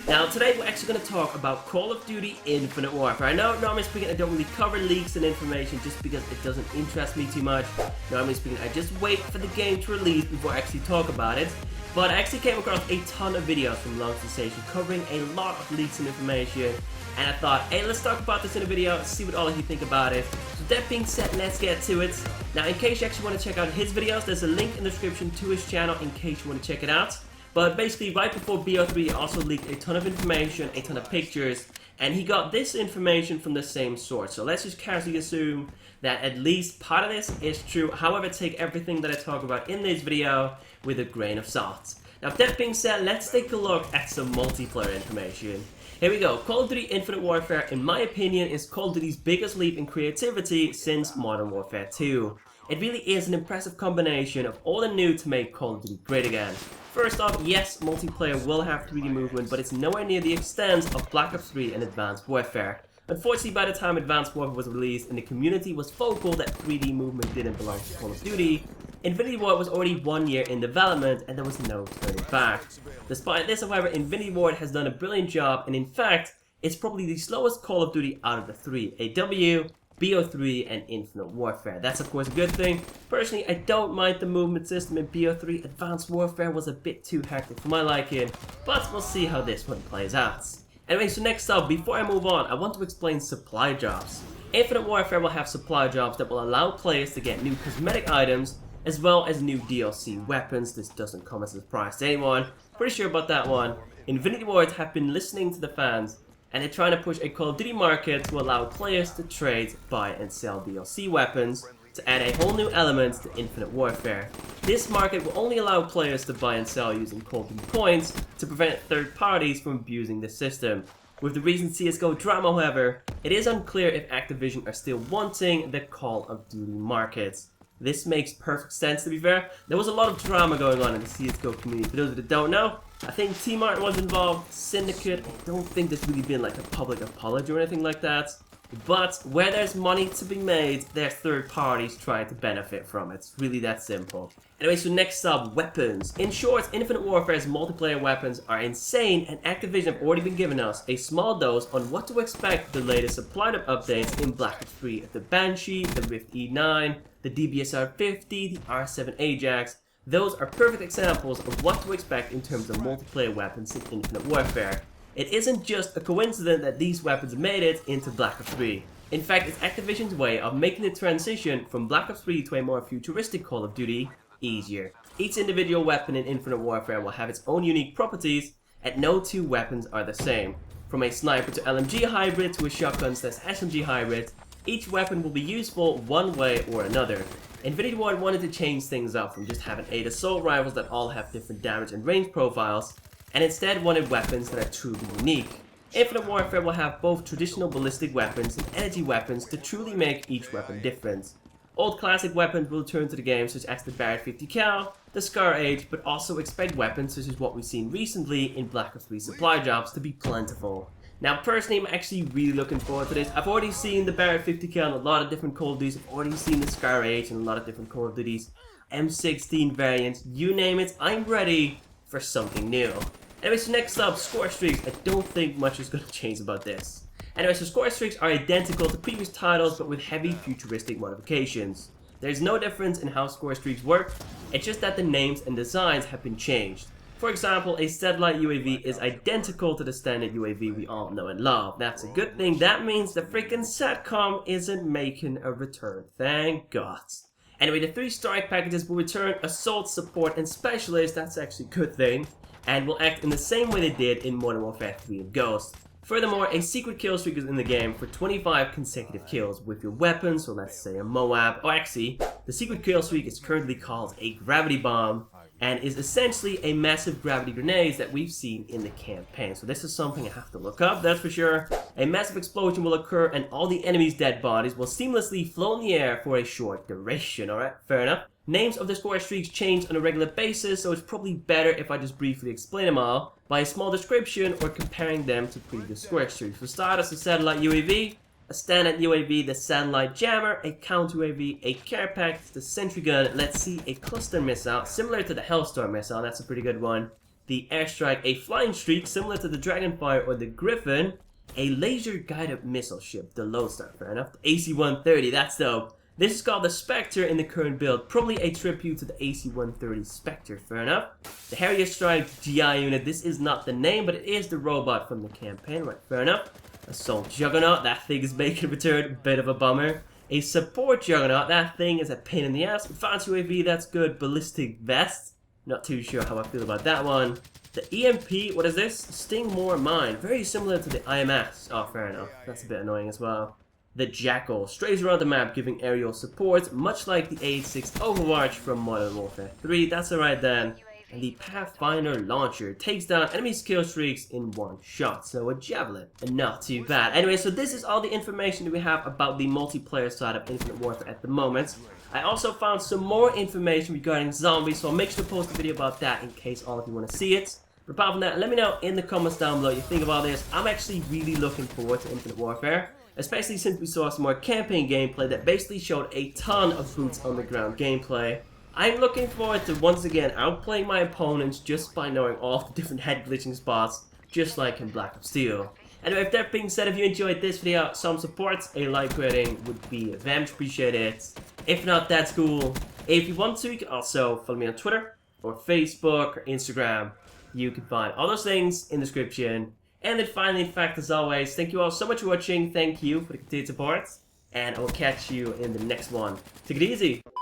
Now today we're actually going to talk about Call of Duty Infinite Warfare. I know normally speaking I don't really cover leaks and information just because it doesn't interest me too much. Normally speaking I just wait for the game to release before I actually talk about it. But I actually came across a ton of videos from Long Sensation covering a lot of leaks and information. And I thought, hey, let's talk about this in a video, see what all of you think about it. So that being said, let's get to it. Now in case you actually want to check out his videos, there's a link in the description to his channel in case you want to check it out. But basically, right before BO3, he also leaked a ton of information, a ton of pictures, and he got this information from the same source. So let's just casually assume that at least part of this is true. However, take everything that I talk about in this video with a grain of salt. Now, that being said, let's take a look at some multiplayer information. Here we go. Call of Duty Infinite Warfare, in my opinion, is Call of Duty's biggest leap in creativity since Modern Warfare 2. It really is an impressive combination of all the new to make Call of Duty great again. First off, yes, multiplayer will have 3D movement, but it's nowhere near the extent of Black Ops 3 and Advanced Warfare. Unfortunately, by the time Advanced Warfare was released and the community was vocal that 3D movement didn't belong to Call of Duty, Infinity Ward was already 1 year in development and there was no turning back. Despite this, however, Infinity Ward has done a brilliant job, and in fact, it's probably the slowest Call of Duty out of the three: AW, BO3, and Infinite Warfare. That's of course a good thing. Personally, I don't mind the movement system in BO3. Advanced Warfare was a bit too hectic for my liking, but we'll see how this one plays out. Anyway, so next up, before I move on, I want to explain supply drops. Infinite Warfare will have supply drops that will allow players to get new cosmetic items, as well as new DLC weapons. This doesn't come as a surprise to anyone. Pretty sure about that one. Infinity Ward have been listening to the fans, and they're trying to push a Call of Duty market to allow players to trade, buy, and sell DLC weapons to add a whole new element to Infinite Warfare. This market will only allow players to buy and sell using Call of Duty points to prevent third parties from abusing the system. With the recent CSGO drama, however, it is unclear if Activision are still wanting the Call of Duty markets. This makes perfect sense, to be fair. There was a lot of drama going on in the CSGO community. For those that don't know, I think T-Mart was involved, Syndicate. I don't think there's really been like a public apology or anything like that. But where there's money to be made, there's third parties trying to benefit from it. It's really that simple. Anyway, so next up, weapons. In short, Infinite Warfare's multiplayer weapons are insane, and Activision have already been giving us a small dose on what to expect with the latest supply updates in Black Ops 3. The Banshee, the Rift E9, the DBSR-50, the R7 Ajax. Those are perfect examples of what to expect in terms of multiplayer weapons in Infinite Warfare. It isn't just a coincidence that these weapons made it into Black Ops 3. In fact, it's Activision's way of making the transition from Black Ops 3 to a more futuristic Call of Duty easier. Each individual weapon in Infinite Warfare will have its own unique properties, and no two weapons are the same. From a sniper to LMG hybrid to a shotgun/SMG hybrid, each weapon will be useful one way or another. Infinity Ward wanted to change things up from just having 8 assault rifles that all have different damage and range profiles, and instead wanted weapons that are truly unique. Infinite Warfare will have both traditional ballistic weapons and energy weapons to truly make each weapon different. Old classic weapons will return to the game, such as the Barrett 50 cal, the Scar Age, but also expect weapons such as what we've seen recently in Black Ops 3 supply drops to be plentiful. Now personally, I'm actually really looking forward to this. I've already seen the Barrett 50 cal in a lot of different Call of Duties. I've already seen the Scar Age in a lot of different Call of Duties. M16 variants, you name it, I'm ready for something new. Anyway, so next up, SCORESTREAKS. I don't think much is going to change about this. Anyway, so SCORESTREAKS are identical to previous titles, but with heavy futuristic modifications. There's no difference in how SCORESTREAKS work, it's just that the names and designs have been changed. For example, a satellite UAV is identical to the standard UAV we all know and love. That's a good thing. That means the freaking SATCOM isn't making a return. Thank God. Anyway, the 3 strike packages will return Assault, Support, and Specialist. That's actually a good thing. And will act in the same way they did in Modern Warfare 3 and Ghost. Furthermore, a secret kill streak is in the game for 25 consecutive kills with your weapon, so let's say a Moab. Oh, actually, the secret kill streak is currently called a Gravity Bomb, and is essentially a massive gravity grenade that we've seen in the campaign. So this is something I have to look up, that's for sure. A massive explosion will occur and all the enemy's dead bodies will seamlessly float in the air for a short duration, alright? Fair enough. Names of the SCORESTREAKS change on a regular basis, so it's probably better if I just briefly explain them all by a small description or comparing them to previous SCORESTREAKS. For starters, a satellite UAV, a standard UAV, the satellite jammer, a counter UAV, a care package, the sentry gun, let's see, a cluster missile, similar to the Hellstorm missile, that's a pretty good one, the airstrike, a flying streak similar to the Dragonfire or the Griffin, a laser-guided missile ship, the Lodestar, fair enough, the AC-130, that's dope. This is called the Spectre in the current build, probably a tribute to the AC-130 Spectre, fair enough. The Harrier Strike GI unit, this is not the name, but it is the robot from the campaign, right, fair enough. Assault Juggernaut, that thing is making a return, bit of a bummer. A Support Juggernaut, that thing is a pain in the ass. Advanced UAV, that's good. Ballistic Vest, not too sure how I feel about that one. The EMP, what is this? Sting More Mine, very similar to the IMS. Oh, fair enough, that's a bit annoying as well. The Jackal strays around the map giving aerial support, much like the 86 Overwatch from Modern Warfare 3, that's alright then. And the Pathfinder Launcher takes down enemy skill streaks in one shot, so a Javelin, and not too bad. Anyway, so this is all the information that we have about the multiplayer side of Infinite Warfare at the moment. I also found some more information regarding zombies, so I'll make sure to post a video about that in case all of you want to see it. But apart from that, let me know in the comments down below what you think about this. I'm actually really looking forward to Infinite Warfare, especially since we saw some more campaign gameplay that basically showed a ton of boots on the ground gameplay. I'm looking forward to once again outplaying my opponents just by knowing all the different head glitching spots, just like in Black Ops Steel. Anyway, with that being said, if you enjoyed this video, some support, a like rating would be very much appreciated. If not, that's cool. If you want to, you can also follow me on Twitter, or Facebook, or Instagram. You can find all those things in the description. And then finally, in fact, as always, thank you all so much for watching, thank you for the continued support, and I will catch you in the next one. Take it easy!